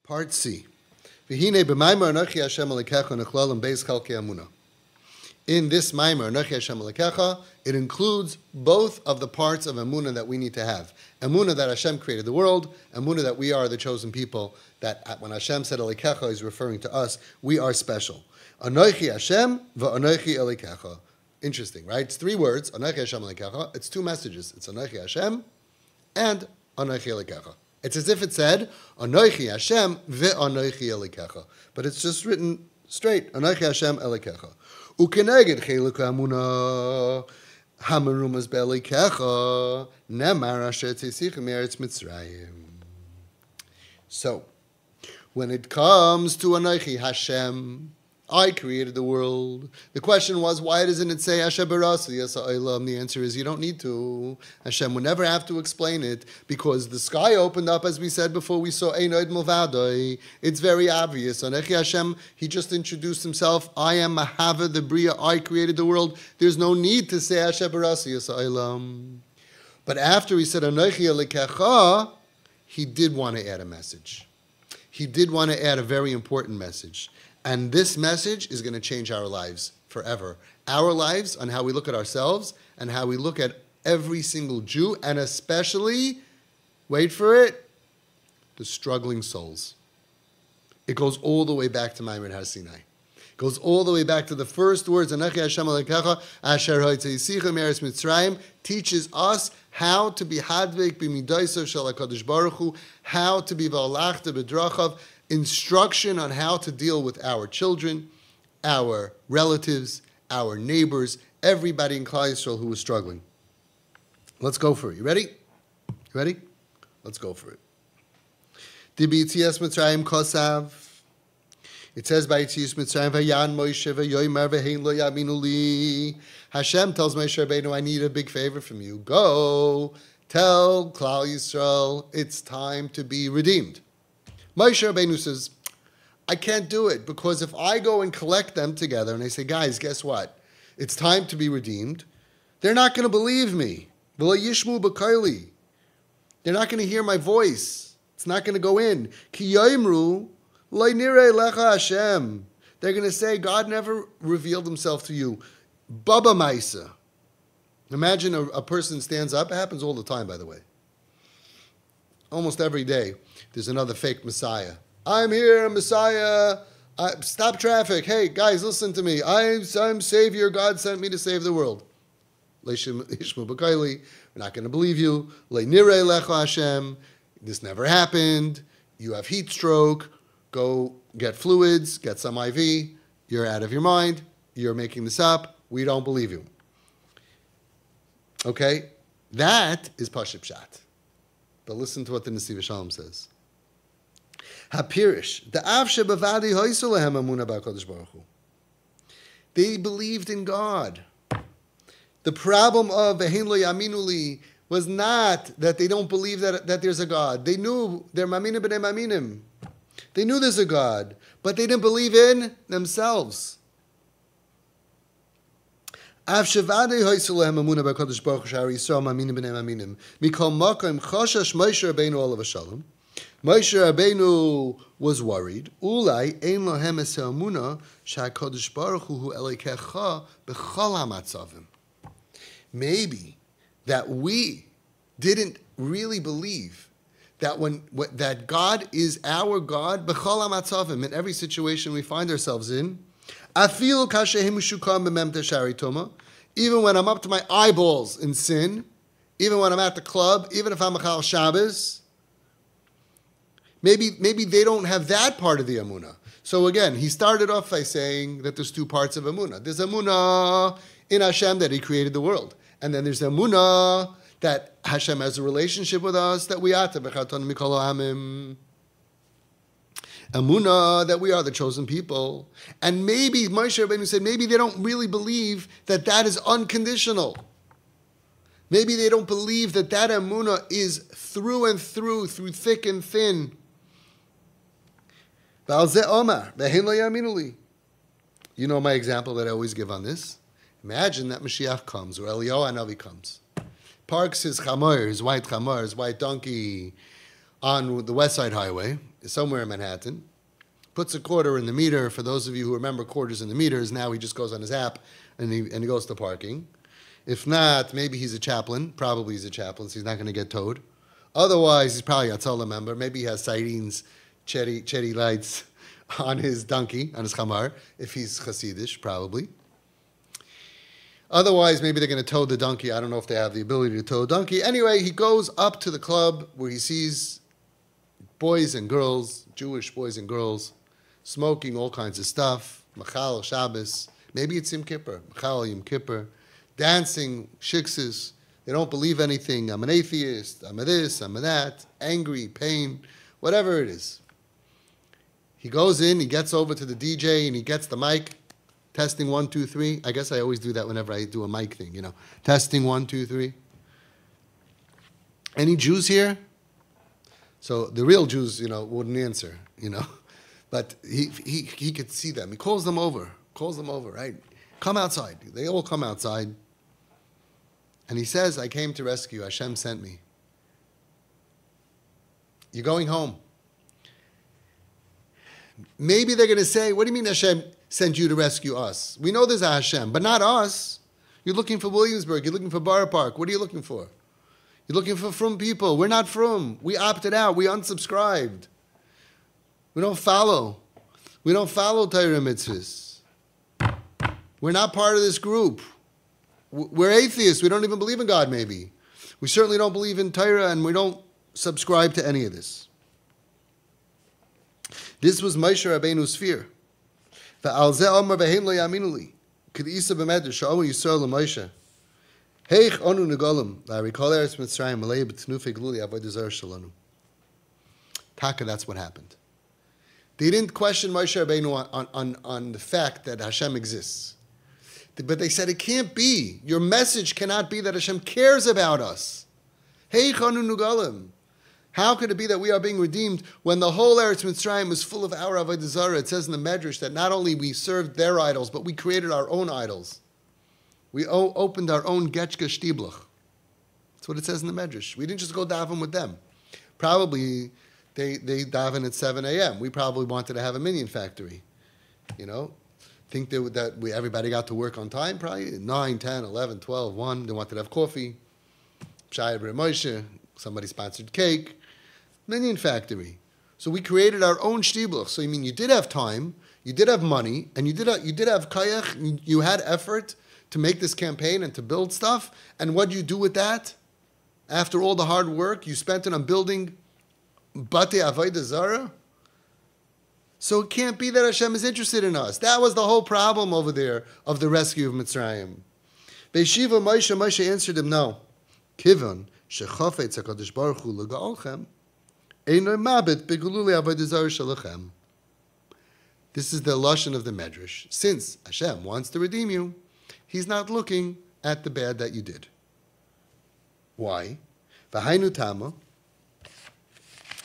Part C. V'hinei b'maimer anochi Hashem Elokecha nechlal beis chalkei amuna. In this maimer, anochi Hashem Elokecha, it includes both of the parts of Emunah that we need to have. Emunah that Hashem created the world, Emunah that we are the chosen people, that when Hashem said Elokecha, He's referring to us, we are special. Anochi Hashem v'anochi Elokecha. Interesting, right? It's three words, Anochi Hashem Elokecha. It's two messages. It's Anochi Hashem and Anochi Elokecha. It's as if it said, Anochi Hashem ve'anochi Elokecha. But it's just written straight, Anochi Hashem Elokecha. Ukeneged cheluk ha'amuna hamarumas be'Elokecha nemar asher tzisicha me'eretz Mitzrayim. So, when it comes to Anochi Hashem, I created the world. The question was, why doesn't it say Hashem barasa yasa olam? The answer is you don't need to. Hashem would never have to explain it because the sky opened up, as we said before. We saw Ein Od Milvadoi. It's very obvious. Anochi Hashem, He just introduced Himself. I am Mahava the Bria. I created the world. There's no need to say Hashem barasa yasa olam. But after He said Anochi Elokecha, He did want to add a message. He did want to add a very important message. And this message is going to change our lives forever. Our lives on how we look at ourselves and how we look at every single Jew, and especially, wait for it, the struggling souls. It goes all the way back to Ma'amad Har Sinai. It goes all the way back to the first words, Anochi Hashem Elokecha, Asher Ho'tzisicha me'eretz Mitzrayim, teaches us how to be hadvek b'midaisav shel HaKadosh Baruch Hu, how to be v'alachta b'drachav, instruction on how to deal with our children, our relatives, our neighbors, everybody in Klal Yisrael who is struggling. Let's go for it. You ready? You ready? Let's go for it. B'yitzias Mitzrayim kosav. It says by Yitzias Mitzrayim, Vayan Moshe v'yoymer v'hein lo yaminu li. Hashem tells Moshe Rabbeinu, I need a big favor from you. Go tell Klal Yisrael it's time to be redeemed. Moshe Rabbeinu says, I can't do it because if I go and collect them together and I say, guys, guess what? It's time to be redeemed. They're not going to believe me. V'lo yishmu b'koili. They're not going to hear my voice. It's not going to go in. Ki yoimru lo nirei lecha Hashem. They're going to say, God never revealed Himself to you. Baba Maisa. Imagine a person stands up. It happens all the time, by the way. Almost every day, there's another fake Messiah. I'm here, Messiah. Stop traffic. Hey, guys, listen to me. I'm Savior. God sent me to save the world. We're not going to believe you. Hashem. This never happened. You have heat stroke. Go get fluids. Get some IV. You're out of your mind. You're making this up. We don't believe you. Okay? That is Pashut Pshat. But listen to what the Nesivos Sholom says. Hapirish, the Avshe b'vadi hoysu lehem amuna b'Hakadosh Baruch Hu. They believed in God. The problem of v'hein lo yaminu li was not that they don't believe that there's a God. They knew they're maminim b'nei maminim. They knew there's a God, but they didn't believe in themselves. Av shevadei hoysu lehem amuna b'Hakadosh Baruch Hu shari Yisrael maminim b'nei maminim. Mikol makom choshash Moshe Rabbeinu olav shalom. Moshe Rabbeinu was worried. Ulai ein lohem es ha'amuna sha'HaKadosh Baruch Hu Elokecha b'chol ha'matzavim. Maybe that we didn't really believe that that God is our God b'chol ha'matzavim in every situation we find ourselves in. Afil kashehem shukam b'mem teshari toma. Even when I'm up to my eyeballs in sin, even when I'm at the club, even if I'm a Chal Shabbos, maybe they don't have that part of the Emunah. So again, he started off by saying that there's two parts of Emunah. There's Emunah in Hashem that He created the world. And then there's Emunah that Hashem has a relationship with us, that we are B'chaton Mikol Ha'amim. Emunah, that we are the chosen people. And maybe, Moshe Rabbeinu said, maybe they don't really believe that is unconditional. Maybe they don't believe that emunah is through and through thick and thin. You know my example that I always give on this? Imagine that Mashiach comes, or Eliyahu Hanavi comes. Parks his chamor, his white donkey, on the West Side Highway, somewhere in Manhattan, puts a quarter in the meter. For those of you who remember quarters in the meters, now he just goes on his app and he goes to parking. If not, maybe he's a chaplain. Probably he's a chaplain, so he's not going to get towed. Otherwise, he's probably a Tzollah member. Maybe he has sirens, cherry lights on his donkey, on his chamar, if he's Hasidish, probably. Otherwise, maybe they're going to tow the donkey. I don't know if they have the ability to tow a donkey. Anyway, he goes up to the club where he sees boys and girls, Jewish boys and girls, smoking all kinds of stuff, Machal, Shabbos, maybe it's Yom Kippur, Machal, Yom Kippur, dancing, shikses. They don't believe anything. I'm an atheist. I'm a this, I'm a that. Angry, pain, whatever it is. He goes in, he gets over to the DJ, and he gets the mic. Testing 1, 2, 3. I guess I always do that whenever I do a mic thing, Testing 1, 2, 3. Any Jews here? So the real Jews, wouldn't answer, But he could see them. He calls them over, right? Come outside. They all come outside. And he says, I came to rescue. Hashem sent me. You're going home. Maybe they're going to say, what do you mean Hashem sent you to rescue us? We know there's a Hashem, but not us. You're looking for Williamsburg. You're looking for Borough Park. What are you looking for? You're looking for Frum people. We're not Frum. We opted out. We unsubscribed. We don't follow. We don't follow Torah mitzvahs. We're not part of this group. We're atheists. We don't even believe in God, maybe. We certainly don't believe in Torah, and we don't subscribe to any of this. This was Moshe Rabbeinu's fear. Ve'al zeh omar v'heim lo yaminu li. K'd'isa b'medrash sha'omer Yisrael l'Moshe. Heich onu negolim la'rikol eretz Mitzrayim malei b'tnufei gluli avodah zarah shalanu. Taka, that's what happened. They didn't question Moshe Rabbeinu on the fact that Hashem exists. But they said, it can't be. Your message cannot be that Hashem cares about us. Heich onu negolim. How could it be that we are being redeemed when the whole Eretz Mitzrayim is full of our avodah zarah? It says in the Medrash that not only we served their idols, but we created our own idols. We opened our own getchka shtiblach. That's what it says in the Medrash. We didn't just go daven with them. Probably they daven at 7 a.m. We probably wanted to have a minion factory. Think everybody got to work on time? Probably 9, 10, 11, 12, 1. They wanted to have coffee. Shai Bre Moshe. Somebody sponsored cake. Minion factory. So we created our own shtiblach. So you did have time, you did have money, and you did have kayach, you had effort to make this campaign and to build stuff. And what do you do with that? After all the hard work, you spent it on building Batei Avodah Zarah? So it can't be that Hashem is interested in us. That was the whole problem over there of the rescue of Mitzrayim. Beishiva Moshe answered him, no. Kivon shechafetz HaKadosh Baruch Hu l'ga'olchem eino mabit begululi avodah zarah shalachem. This is the lashon of the Medrash. Since Hashem wants to redeem you, He's not looking at the bad that you did. Why? V'hainu tama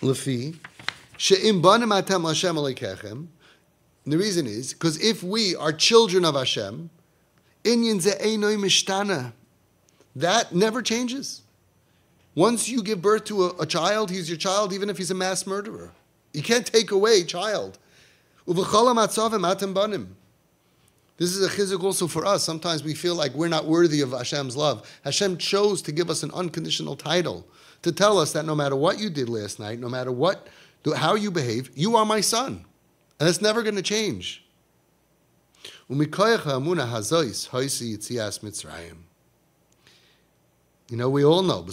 lefi she'im banim atam Hashem aleikechem. The reason is because if we are children of Hashem, inyan ze einoi mishtana, that never changes. Once you give birth to a child, he's your child, even if he's a mass murderer. You can't take away child. This is a chizuk also for us. Sometimes we feel like we're not worthy of Hashem's love. Hashem chose to give us an unconditional title, to tell us that no matter what you did last night, no matter how you behave, you are my son. And it's never going to change. We all know.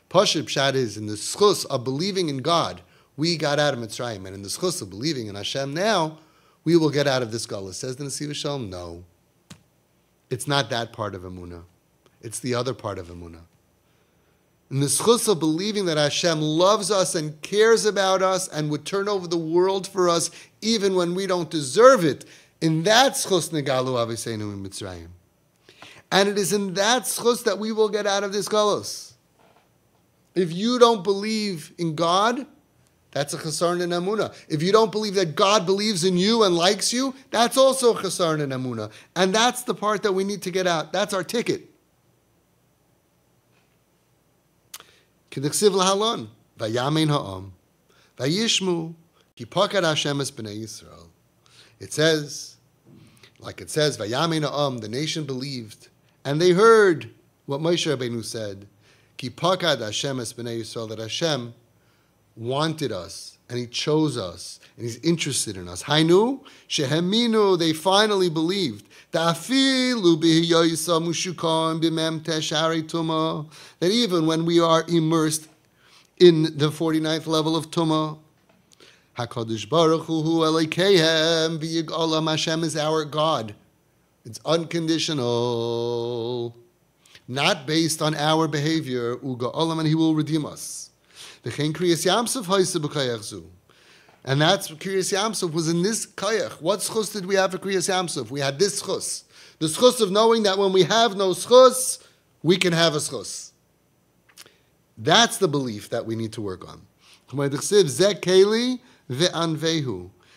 Pashut Pshat is in the schus of believing in God, we got out of Mitzrayim. And in the schus of believing in Hashem now, we will get out of this galus. Says the Nesivos Sholom, no. It's not that part of Emunah. It's the other part of Emunah. In the schus of believing that Hashem loves us and cares about us and would turn over the world for us even when we don't deserve it, in that schus negalu aviseinu in Mitzrayim. And it is in that schus that we will get out of this galus. If you don't believe in God, that's a chasarn in Emunah. If you don't believe that God believes in you and likes you, that's also a chasarn in Emunah. And that's the part that we need to get out. That's our ticket. K'dichsiv lahalon, vayamin ha'am, vayishmu, ki pakad Hashem es b'nei Yisrael. It says, vayamin ha'am, the nation believed, and they heard what Moshe Rabbeinu said, ki pakad Hashem es b'nei Yisrael, that Hashem wanted us, and He chose us, and He's interested in us. Hainu, sheheminu, they finally believed. That even when we are immersed in the 49th level of Tumah, HaKadosh Baruch Hu Elokehem v'yigolam, Hashem is our God. It's unconditional, not based on our behavior. U'ga'olam, and He will redeem us. And that's Kriyas Yamsuf was in this kayach. What schus did we have for Kriyas Yamsuf? We had this schus. The schus of knowing that when we have no schus, we can have a schus. That's the belief that we need to work on.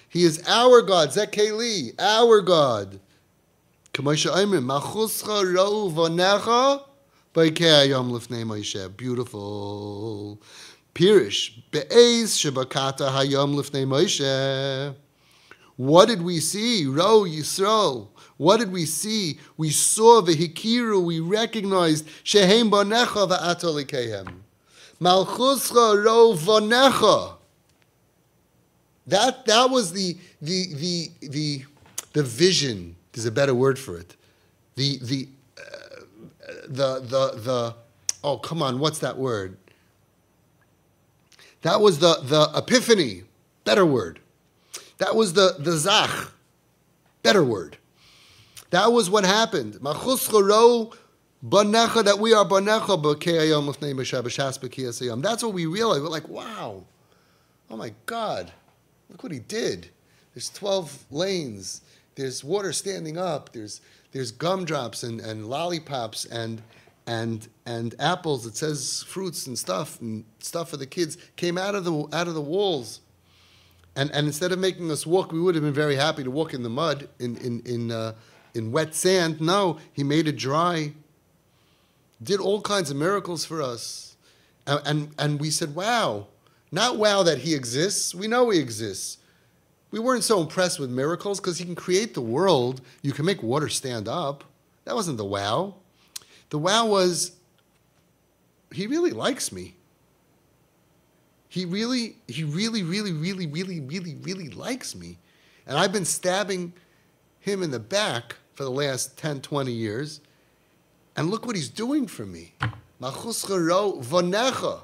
He is our God. Zekeli, our God. Beautiful. Pirish, be'ez shebakata hayom lifnei Moshe. What did we see? Ro Yisrael. What did we see? We saw v'hikiru, we recognized shehem banecha v'ato likehem. Malchuscha ro vanecha. That was the vision. There's a better word for it. Oh, come on, what's that word? That was the epiphany, better word. That was the zach, better word. That was what happened. That we are banecha. That's what we realized. We're like, wow, oh my God, look what He did. There's 12 lanes. There's water standing up. There's gumdrops and lollipops and apples. It says fruits and stuff for the kids came out of the walls, and instead of making us walk, we would have been very happy to walk in the mud in wet sand. No, He made it dry. Did all kinds of miracles for us, and we said, wow, not wow that He exists. We know He exists. We weren't so impressed with miracles because He can create the world. You can make water stand up. That wasn't the wow. The wow was, He really likes me. He really likes me. And I've been stabbing Him in the back for the last 10, 20 years. And look what He's doing for me. Malchuscha ro vanecha.